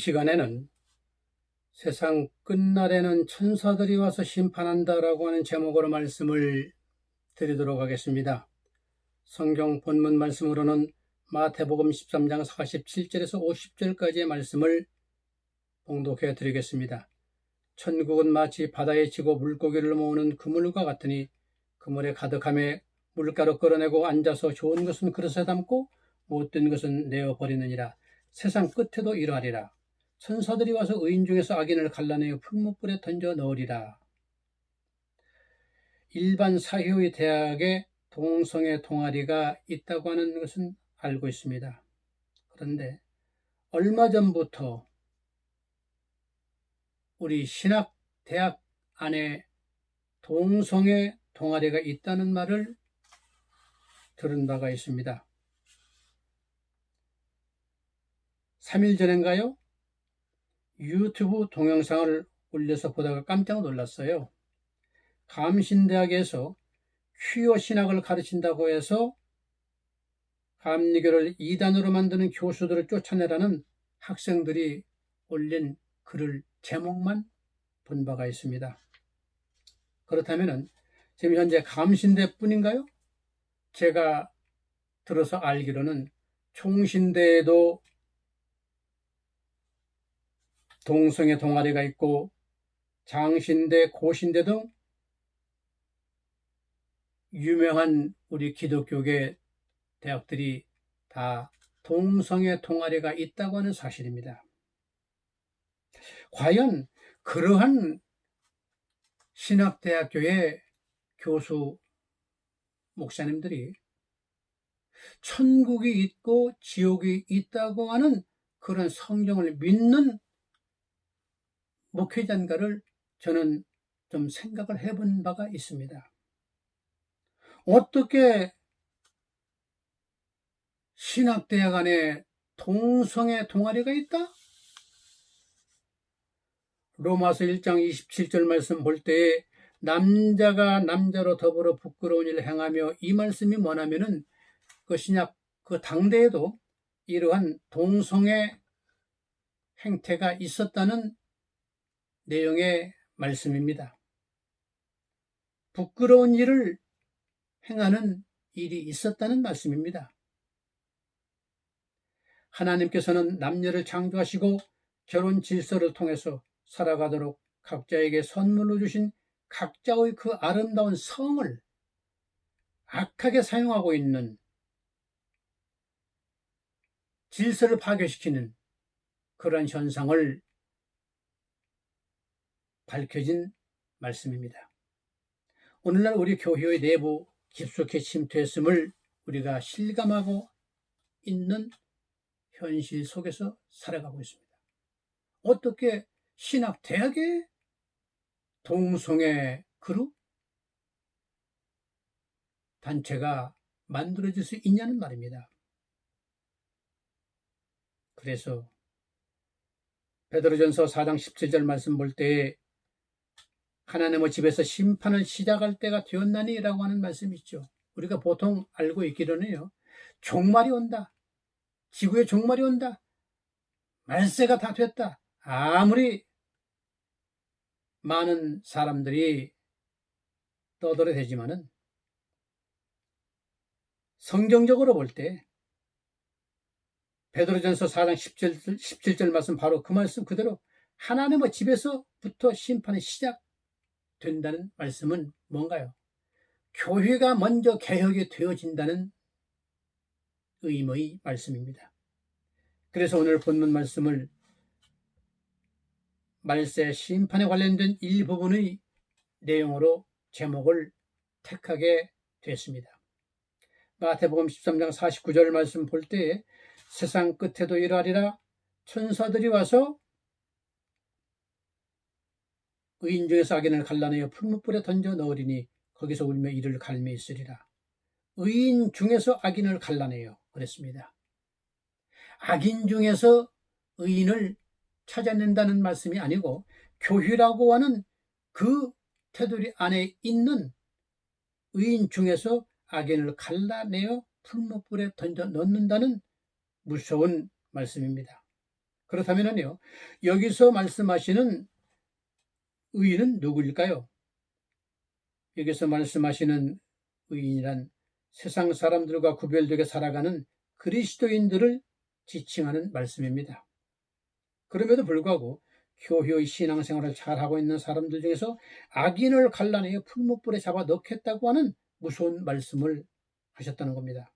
시간에는 세상 끝날에는 천사들이 와서 심판한다라고 하는 제목으로 말씀을 드리도록 하겠습니다. 성경 본문 말씀으로는 마태복음 13장 47절에서 50절까지의 말씀을 봉독해 드리겠습니다. 천국은 마치 바다에 지고 물고기를 모으는 그물과 같으니 그물에 가득함에 물가로 끌어내고 앉아서 좋은 것은 그릇에 담고 못된 것은 내어버리느니라. 세상 끝에도 이러하리라. 천사들이 와서 의인 중에서 악인을 갈라내어 풀무불에 던져 넣으리라. 일반 사회의 대학에 동성애 동아리가 있다고 하는 것은 알고 있습니다. 그런데 얼마 전부터 우리 신학대학 안에 동성애 동아리가 있다는 말을 들은 바가 있습니다. 3일 전인가요? 유튜브 동영상을 올려서 보다가 깜짝 놀랐어요. 감신대학에서 퀴어 신학을 가르친다고 해서 감리교를 이단으로 만드는 교수들을 쫓아내라는 학생들이 올린 글을 제목만 본 바가 있습니다. 그렇다면 지금 현재 감신대뿐인가요? 제가 들어서 알기로는 총신대에도 동성애 동아리가 있고 장신대, 고신대 등 유명한 우리 기독교계 대학들이 다 동성애 동아리가 있다고 하는 사실입니다. 과연 그러한 신학대학교의 교수 목사님들이 천국이 있고 지옥이 있다고 하는 그런 성경을 믿는 목회자인가를 저는 좀 생각을 해본 바가 있습니다. 어떻게 신학대학 안에 동성애 동아리가 있다? 로마서 1장 27절 말씀 볼 때에 남자가 남자로 더불어 부끄러운 일을 행하며, 이 말씀이 뭐냐면은 그 신약 그 당대에도 이러한 동성애 행태가 있었다는 내용의 말씀입니다. 부끄러운 일을 행하는 일이 있었다는 말씀입니다. 하나님께서는 남녀를 창조하시고 결혼 질서를 통해서 살아가도록 각자에게 선물로 주신 각자의 그 아름다운 성을 악하게 사용하고 있는, 질서를 파괴시키는 그러한 현상을 밝혀진 말씀입니다. 오늘날 우리 교회의 내부 깊숙이 침투했음을 우리가 실감하고 있는 현실 속에서 살아가고 있습니다. 어떻게 신학대학에 동성애 그룹 단체가 만들어질 수 있냐는 말입니다. 그래서 베드로전서 4장 17절 말씀 볼 때에 하나님의 집에서 심판을 시작할 때가 되었나니 라고 하는 말씀이 있죠. 우리가 보통 알고 있기로는요, 종말이 온다, 지구의 종말이 온다, 말세가 다 됐다, 아무리 많은 사람들이 떠들어대지만은 성경적으로 볼 때 베드로전서 4장 17절 말씀, 바로 그 말씀 그대로 하나님의 집에서부터 심판이 시작된다는 말씀은 뭔가요? 교회가 먼저 개혁이 되어진다는 의미의 말씀입니다. 그래서 오늘 본문 말씀을 말세 심판에 관련된 일부분의 내용으로 제목을 택하게 됐습니다. 마태복음 13장 49절 말씀 볼 때에 세상 끝에도 이러하리라. 천사들이 와서 의인 중에서 악인을 갈라내어 풀무불에 던져 넣으리니 거기서 울며 이를 갈매 있으리라. 의인 중에서 악인을 갈라내요 그랬습니다. 악인 중에서 의인을 찾아낸다는 말씀이 아니고, 교회라고 하는 그 테두리 안에 있는 의인 중에서 악인을 갈라내어 풀무불에 던져 넣는다는 무서운 말씀입니다. 그렇다면요, 여기서 말씀하시는 의인은 누구일까요? 여기서 말씀하시는 의인이란 세상 사람들과 구별되게 살아가는 그리스도인들을 지칭하는 말씀입니다. 그럼에도 불구하고 교회의 신앙생활을 잘하고 있는 사람들 중에서 악인을 갈라내어 풀무불에 잡아 넣겠다고 하는 무서운 말씀을 하셨다는 겁니다.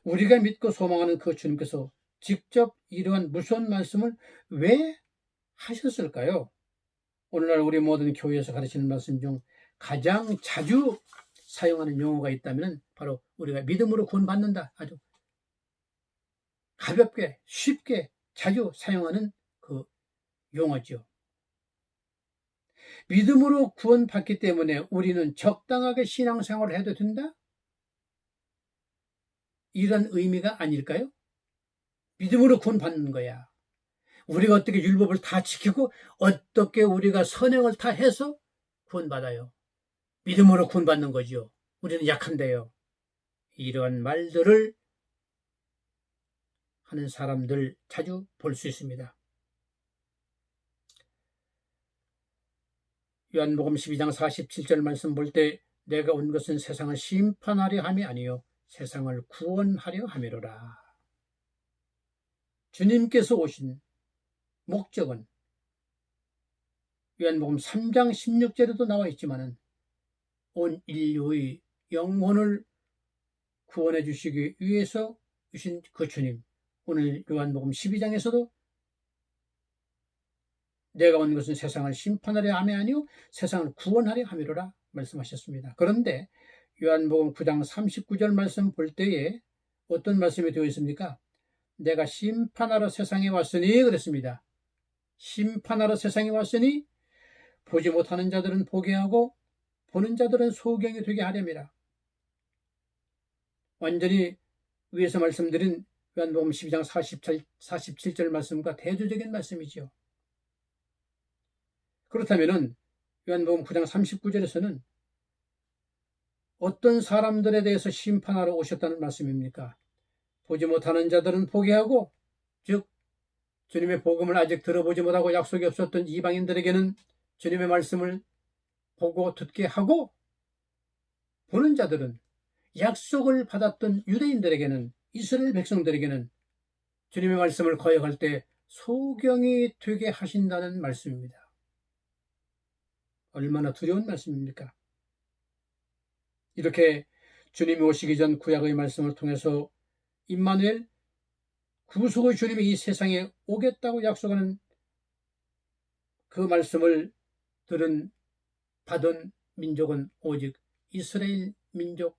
우리가 믿고 소망하는 그 주님께서 직접 이러한 무서운 말씀을 왜 하셨을까요? 오늘날 우리 모든 교회에서 가르치는 말씀 중 가장 자주 사용하는 용어가 있다면 바로 우리가 믿음으로 구원받는다. 아주 가볍게 쉽게 자주 사용하는 그 용어죠. 믿음으로 구원받기 때문에 우리는 적당하게 신앙생활을 해도 된다? 이런 의미가 아닐까요? 믿음으로 구원받는 거야. 우리가 어떻게 율법을 다 지키고 어떻게 우리가 선행을 다 해서 구원받아요. 믿음으로 구원받는 거죠. 우리는 약한데요. 이러한 말들을 하는 사람들 자주 볼 수 있습니다. 요한복음 12장 47절 말씀 볼 때 내가 온 것은 세상을 심판하려 함이 아니요 세상을 구원하려 함이로라. 주님께서 오신 목적은 요한복음 3장 16절에도 나와 있지만 온 인류의 영혼을 구원해 주시기 위해서 주신 그 주님, 오늘 요한복음 12장에서도 내가 온 것은 세상을 심판하려 함이 아니요 세상을 구원하려 함이로라 말씀하셨습니다. 그런데 요한복음 9장 39절 말씀 볼 때에 어떤 말씀이 되어 있습니까? 내가 심판하러 세상에 왔으니 그랬습니다. 심판하러 세상에 왔으니 보지 못하는 자들은 보게 하고 보는 자들은 소경이 되게 하렵니다. 완전히 위에서 말씀드린 요한복음 12장 47절 말씀과 대조적인 말씀이지요. 그렇다면 요한복음 9장 39절에서는 어떤 사람들에 대해서 심판하러 오셨다는 말씀입니까? 보지 못하는 자들은 보게 하고, 즉 주님의 복음을 아직 들어보지 못하고 약속이 없었던 이방인들에게는 주님의 말씀을 보고 듣게 하고, 보는 자들은 약속을 받았던 유대인들에게는, 이스라엘 백성들에게는 주님의 말씀을 거역할 때 소경이 되게 하신다는 말씀입니다. 얼마나 두려운 말씀입니까? 이렇게 주님이 오시기 전 구약의 말씀을 통해서 임마누엘, 구속의 주님이 이 세상에 오겠다고 약속하는 그 말씀을 받은 민족은 오직 이스라엘 민족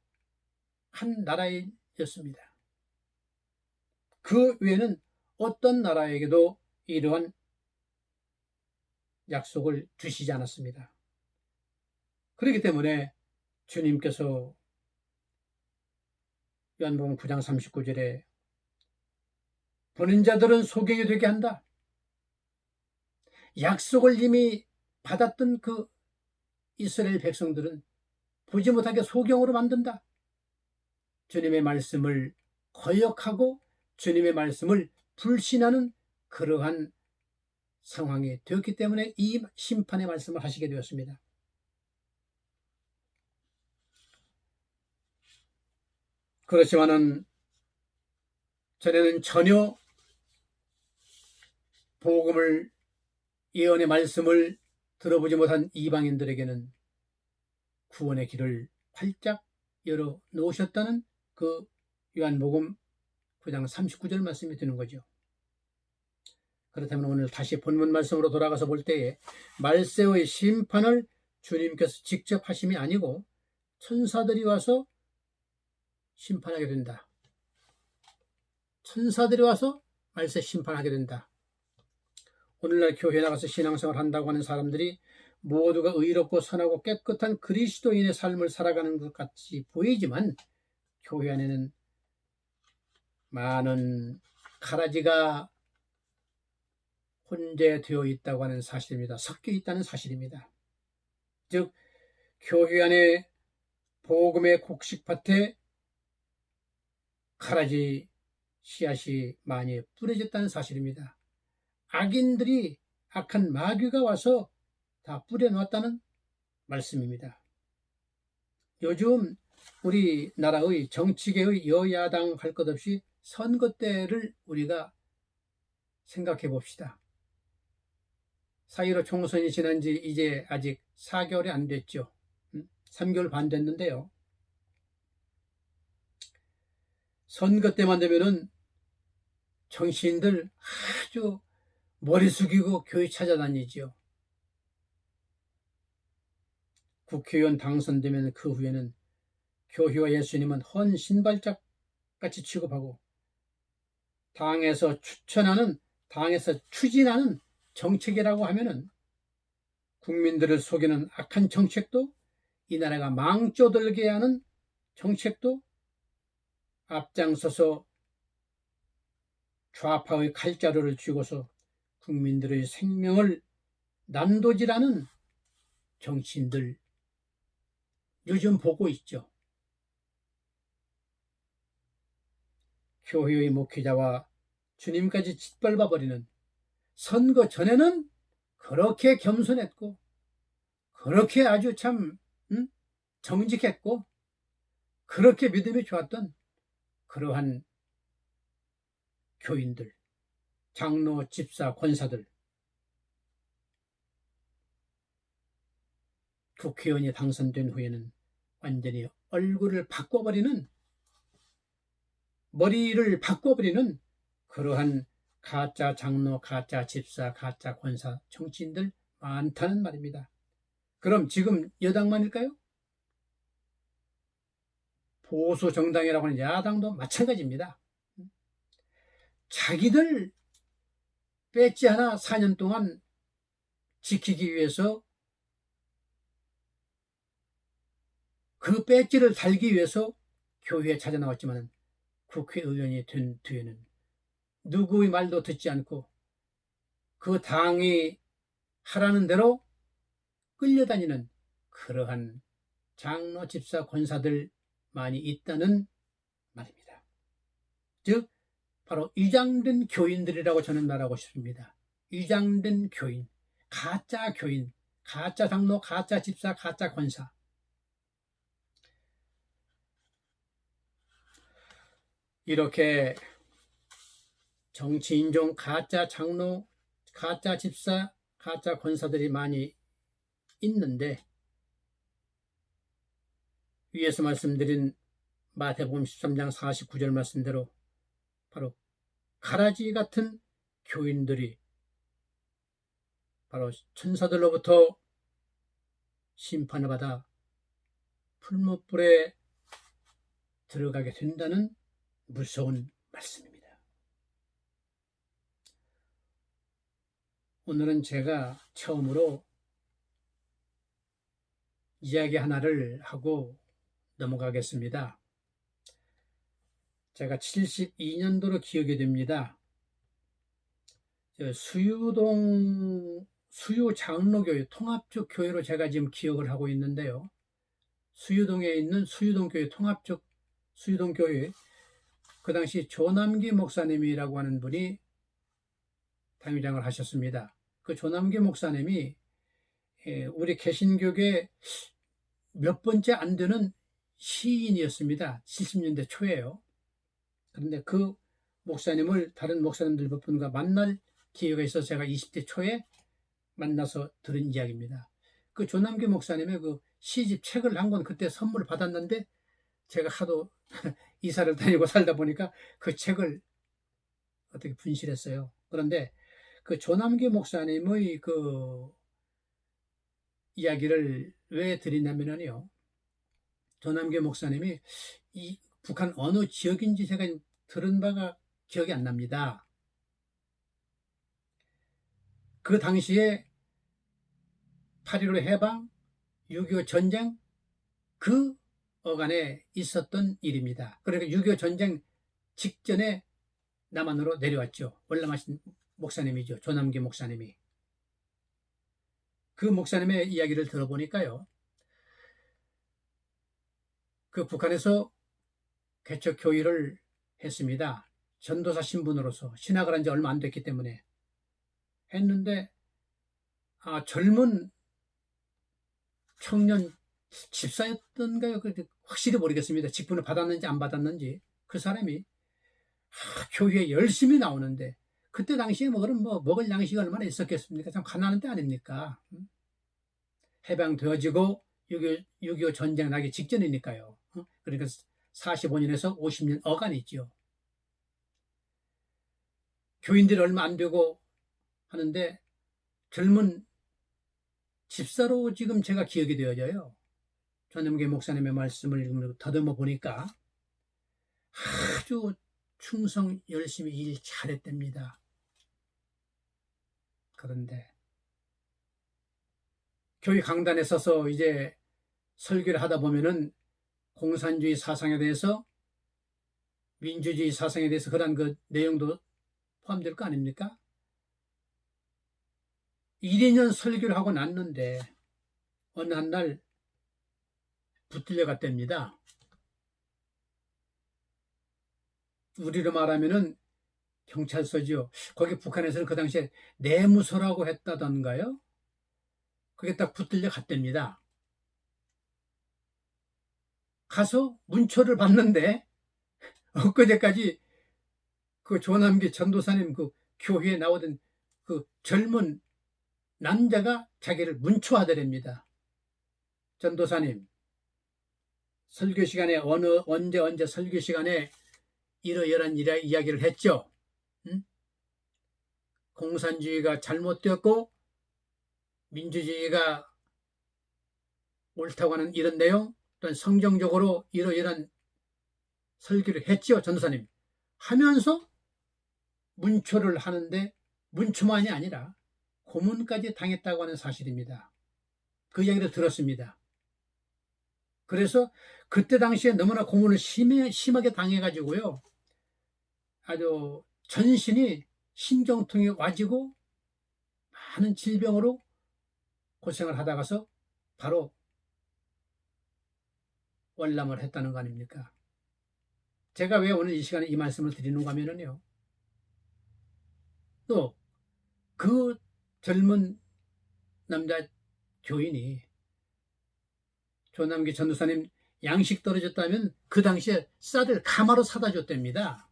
한 나라였습니다. 그 외에는 어떤 나라에게도 이러한 약속을 주시지 않았습니다. 그렇기 때문에 주님께서 요한복음 9장 39절에 보는 자들은 소경이 되게 한다. 약속을 이미 받았던 그 이스라엘 백성들은 보지 못하게 소경으로 만든다. 주님의 말씀을 거역하고 주님의 말씀을 불신하는 그러한 상황이 되었기 때문에 이 심판의 말씀을 하시게 되었습니다. 그렇지만은 전에는 전혀 복음을, 예언의 말씀을 들어보지 못한 이방인들에게는 구원의 길을 활짝 열어 놓으셨다는 그 요한복음 9장 39절 말씀이 되는 거죠. 그렇다면 오늘 다시 본문 말씀으로 돌아가서 볼 때에 말세의 심판을 주님께서 직접 하심이 아니고 천사들이 와서 심판하게 된다. 천사들이 와서 말세 심판하게 된다. 오늘날 교회에 나가서 신앙생활을 한다고 하는 사람들이 모두가 의롭고 선하고 깨끗한 그리스도인의 삶을 살아가는 것 같이 보이지만 교회 안에는 많은 가라지가 혼재되어 있다고 하는 사실입니다. 섞여 있다는 사실입니다. 즉 교회 안에 복음의 곡식밭에 가라지 씨앗이 많이 뿌려졌다는 사실입니다. 악인들이, 악한 마귀가 와서 다 뿌려놓았다는 말씀입니다. 요즘 우리나라의 정치계의 여야당 할 것 없이 선거 때를 우리가 생각해 봅시다. 4.15 총선이 지난 지 이제 아직 4개월이 안 됐죠. 3개월 반 됐는데요. 선거 때만 되면은 정치인들 아주 머리 숙이고 교회 찾아다니지요. 국회의원 당선되면 그 후에는 교회와 예수님은 헌 신발짝 같이 취급하고 당에서 추천하는, 당에서 추진하는 정책이라고 하면은 국민들을 속이는 악한 정책도, 이 나라가 망조들게 하는 정책도 앞장서서 좌파의 칼자루를 쥐고서 국민들의 생명을 난도질하는 정치인들 요즘 보고 있죠. 교회의 목회자와 주님까지 짓밟아버리는, 선거 전에는 그렇게 겸손했고 그렇게 아주 참 정직했고 그렇게 믿음이 좋았던 그러한 교인들, 장로, 집사, 권사들, 국회의원이 당선된 후에는 완전히 얼굴을 바꿔버리는, 머리를 바꿔버리는 그러한 가짜 장로, 가짜 집사, 가짜 권사, 정치인들 많다는 말입니다. 그럼 지금 여당만일까요? 보수 정당이라고 하는 야당도 마찬가지입니다. 자기들 배지 하나 4년 동안 지키기 위해서, 그 배지를 달기 위해서 교회에 찾아 나왔지만 국회의원이 된 뒤에는 누구의 말도 듣지 않고 그 당이 하라는 대로 끌려다니는 그러한 장로, 집사, 권사들 많이 있다는 말입니다. 즉 바로 위장된 교인들이라고 저는 말하고 싶습니다. 위장된 교인, 가짜 교인, 가짜 장로, 가짜 집사, 가짜 권사. 이렇게 정치인 중 가짜 장로, 가짜 집사, 가짜 권사들이 많이 있는데, 위에서 말씀드린 마태복음 13장 49절 말씀대로 바로 가라지 같은 교인들이 바로 천사들로부터 심판을 받아 풀무불에 들어가게 된다는 무서운 말씀입니다. 오늘은 제가 처음으로 이야기 하나를 하고 넘어가겠습니다. 제가 72년도로 기억이 됩니다. 수유장로교회, 통합적 교회로 제가 지금 기억을 하고 있는데요. 수유동에 있는 수유동교회, 통합적 수유동교회, 그 당시 조남기 목사님이라고 하는 분이 당회장을 하셨습니다. 그 조남기 목사님이 우리 개신교계 몇 번째 안 되는 시인이었습니다. 70년대 초에요. 그런데 그 목사님을 다른 목사님들 몇 분과 만날 기회가 있어서 제가 20대 초에 만나서 들은 이야기입니다. 그 조남기 목사님의 그 시집 책을 한 권 그때 선물을 받았는데, 제가 하도 이사를 다니고 살다 보니까 그 책을 어떻게 분실했어요. 그런데 그 조남기 목사님의 그 이야기를 왜 드리냐면요, 조남기 목사님이 이 북한 어느 지역인지 제가 들은 바가 기억이 안 납니다. 그 당시에 8.15 해방, 6.25 전쟁, 그 어간에 있었던 일입니다. 그러니까 6.25 전쟁 직전에 남한으로 내려왔죠. 월남하신 목사님이죠. 조남기 목사님이. 그 목사님의 이야기를 들어보니까요, 그 북한에서 개척 교회를 했습니다. 전도사 신분으로서 신학을 한 지 얼마 안 됐기 때문에 했는데, 젊은 청년 집사였던가요? 확실히 모르겠습니다. 직분을 받았는지 안 받았는지. 그 사람이 교회에 열심히 나오는데, 그때 당시에 그럼 먹을 양식이 얼마나 있었겠습니까? 참 가난한 때 아닙니까? 해방되어지고 6.25 전쟁 나기 직전이니까요. 그러니까 45년에서 50년 어간이 있죠. 교인들이 얼마 안 되고 하는데 젊은 집사로 지금 제가 기억이 되어져요. 전염계 목사님의 말씀을 더듬어 보니까 아주 충성 열심히 일 잘했답니다. 그런데 교회 강단에 서서 이제 설교를 하다 보면은 공산주의 사상에 대해서, 민주주의 사상에 대해서 그런 그 내용도 포함될 거 아닙니까? 1, 2년 설교를 하고 났는데 어느 한 날 붙들려 갔답니다. 우리로 말하면은 경찰서죠. 거기 북한에서는 그 당시에 내무소라고 했다던가요? 그게 딱 붙들려 갔답니다. 가서 문초를 봤는데 엊그제까지 그 조남기 전도사님 그 교회에 나오던 그 젊은 남자가 자기를 문초하더랍니다. 전도사님, 설교 시간에 언제 설교 시간에 이러이러한 이야기를 했죠. 응? 공산주의가 잘못되었고 민주주의가 옳다고 하는 이런 내용, 또는 성경적으로 이러이러한 설교를 했죠, 전도사님. 하면서 문초를 하는데 문초만이 아니라 고문까지 당했다고 하는 사실입니다. 그 이야기를 들었습니다. 그래서 그때 당시에 너무나 고문을 심하게 당해가지고요. 아주 전신이 신경통이 와지고 많은 질병으로 고생을 하다가서 바로 월남을 했다는 거 아닙니까? 제가 왜 오늘 이 시간에 이 말씀을 드리는가 하면요. 또 그 젊은 남자 교인이 조남기 전도사님 양식 떨어졌다면 그 당시에 쌀을 가마로 사다 줬답니다.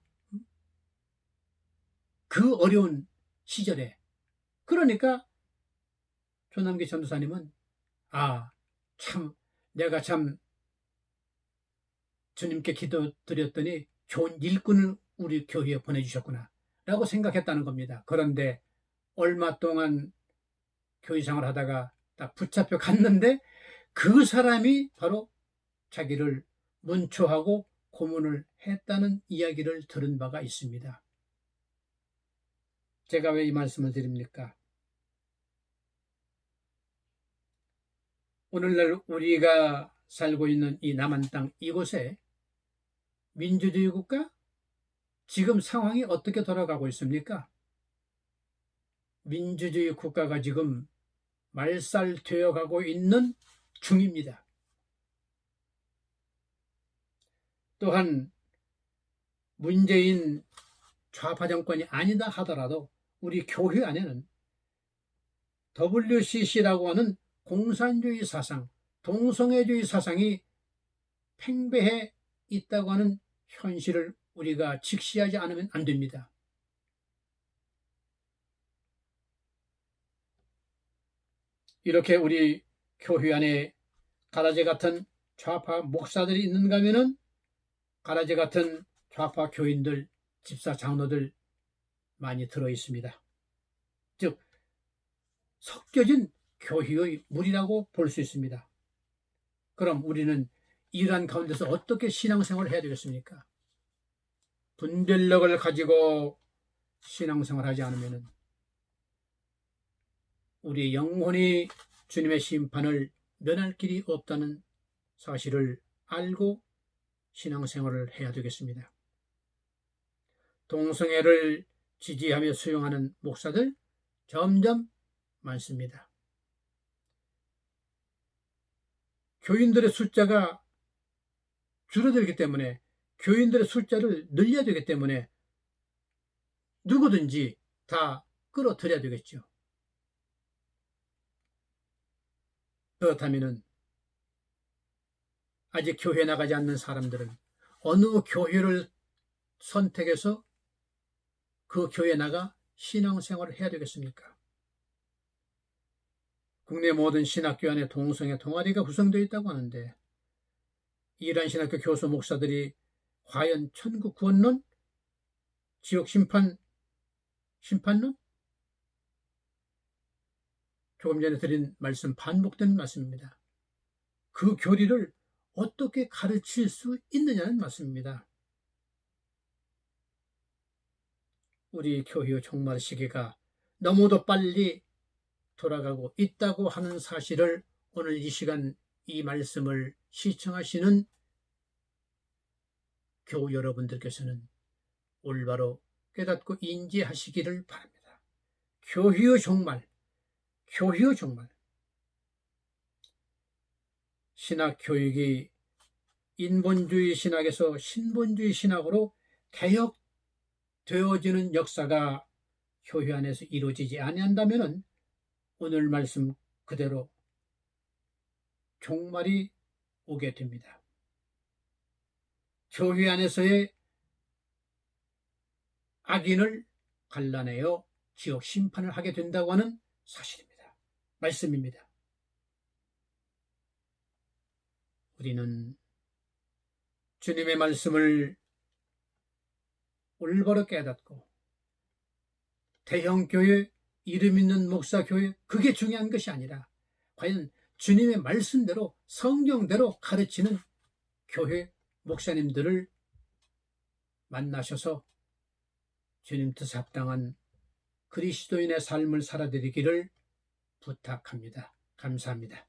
그 어려운 시절에. 그러니까 조남기 전도사님은 내가 참 주님께 기도드렸더니 좋은 일꾼을 우리 교회에 보내주셨구나 라고 생각했다는 겁니다. 그런데 얼마 동안 교회 생활을 하다가 딱 붙잡혀 갔는데 그 사람이 바로 자기를 문초하고 고문을 했다는 이야기를 들은 바가 있습니다. 제가 왜 이 말씀을 드립니까? 오늘날 우리가 살고 있는 이 남한 땅 이곳에 민주주의 국가? 지금 상황이 어떻게 돌아가고 있습니까? 민주주의 국가가 지금 말살되어 가고 있는 중입니다. 또한 문재인 좌파 정권이 아니다 하더라도 우리 교회 안에는 WCC라고 하는 공산주의 사상, 동성애주의 사상이 팽배해 있다고 하는 현실을 우리가 직시하지 않으면 안 됩니다. 이렇게 우리 교회 안에 가라지 같은 좌파 목사들이 있는가 하면은 가라지 같은 좌파 교인들, 집사, 장로들 많이 들어 있습니다. 즉 섞여진 교회의 무리라고 볼 수 있습니다. 그럼 우리는 이러한 가운데서 어떻게 신앙생활을 해야 되겠습니까? 분별력을 가지고 신앙생활을 하지 않으면 우리의 영혼이 주님의 심판을 면할 길이 없다는 사실을 알고 신앙생활을 해야 되겠습니다. 동성애를 지지하며 수용하는 목사들 점점 많습니다. 교인들의 숫자가 줄어들기 때문에 교인들의 숫자를 늘려야 되기 때문에 누구든지 다 끌어들여야 되겠죠. 그렇다면 아직 교회 나가지 않는 사람들은 어느 교회를 선택해서 그 교회에 나가 신앙생활을 해야 되겠습니까? 국내 모든 신학교 안에 동성애 동아리가 구성되어 있다고 하는데, 이란 신학교 교수 목사들이 과연 천국 구원론, 지옥 심판론? 조금 전에 드린 말씀 반복되는 말씀입니다. 그 교리를 어떻게 가르칠 수 있느냐는 말씀입니다. 우리 교회의 종말 시기가 너무도 빨리 돌아가고 있다고 하는 사실을 오늘 이 시간 이 말씀을 시청하시는 교우 여러분들께서는 올바로 깨닫고 인지하시기를 바랍니다. 교회의 종말, 신학 교육이 인본주의 신학에서 신본주의 신학으로 개혁되어지는 역사가 교회 안에서 이루어지지 아니한다면 오늘 말씀 그대로 종말이 오게 됩니다. 교회 안에서의 악인을 갈라내어 지옥 심판을 하게 된다고 하는 사실입니다. 말씀입니다. 우리는 주님의 말씀을 올바로 깨닫고 대형교회, 이름 있는 목사교회, 그게 중요한 것이 아니라 과연 주님의 말씀대로 성경대로 가르치는 교회 목사님들을 만나셔서 주님 뜻에 합당한 그리스도인의 삶을 살아드리기를 부탁합니다. 감사합니다.